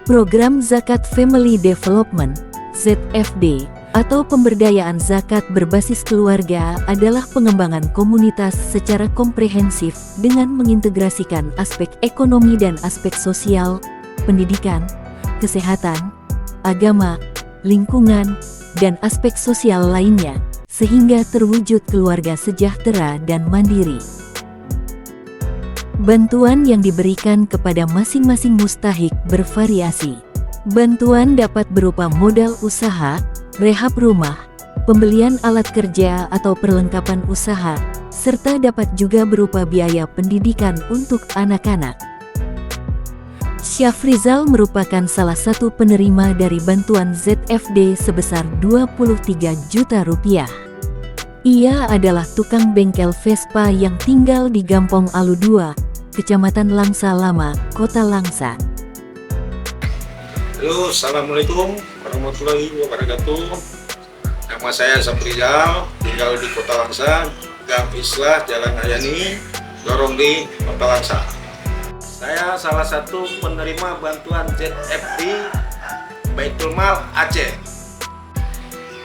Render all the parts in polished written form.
Program Zakat Family Development (ZFD) atau pemberdayaan zakat berbasis keluarga adalah pengembangan komunitas secara komprehensif dengan mengintegrasikan aspek ekonomi dan aspek sosial, pendidikan, kesehatan, agama, lingkungan, dan aspek sosial lainnya, sehingga terwujud keluarga sejahtera dan mandiri. Bantuan yang diberikan kepada masing-masing mustahik bervariasi. Bantuan dapat berupa modal usaha, rehab rumah, pembelian alat kerja atau perlengkapan usaha, serta dapat juga berupa biaya pendidikan untuk anak-anak. Syafrizal merupakan salah satu penerima dari bantuan ZFD sebesar 23 juta rupiah. Ia adalah tukang bengkel Vespa yang tinggal di Gampong Alu 2, Kecamatan Langsa Lama, Kota Langsa. Halo, assalamualaikum warahmatullahi wabarakatuh. Nama saya Syafrizal, tinggal di Kota Langsa, Gang Islah, Jalan Ayani, Lorong di Kota Langsa. Saya salah satu penerima bantuan ZFD Baitul Mal Aceh.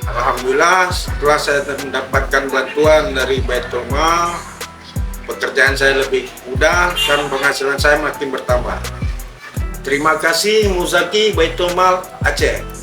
Alhamdulillah, setelah saya mendapatkan bantuan dari Baitul Mal, pekerjaan saya lebih mudah dan penghasilan saya makin bertambah. Terima kasih Muzaki Baitul Mal Aceh.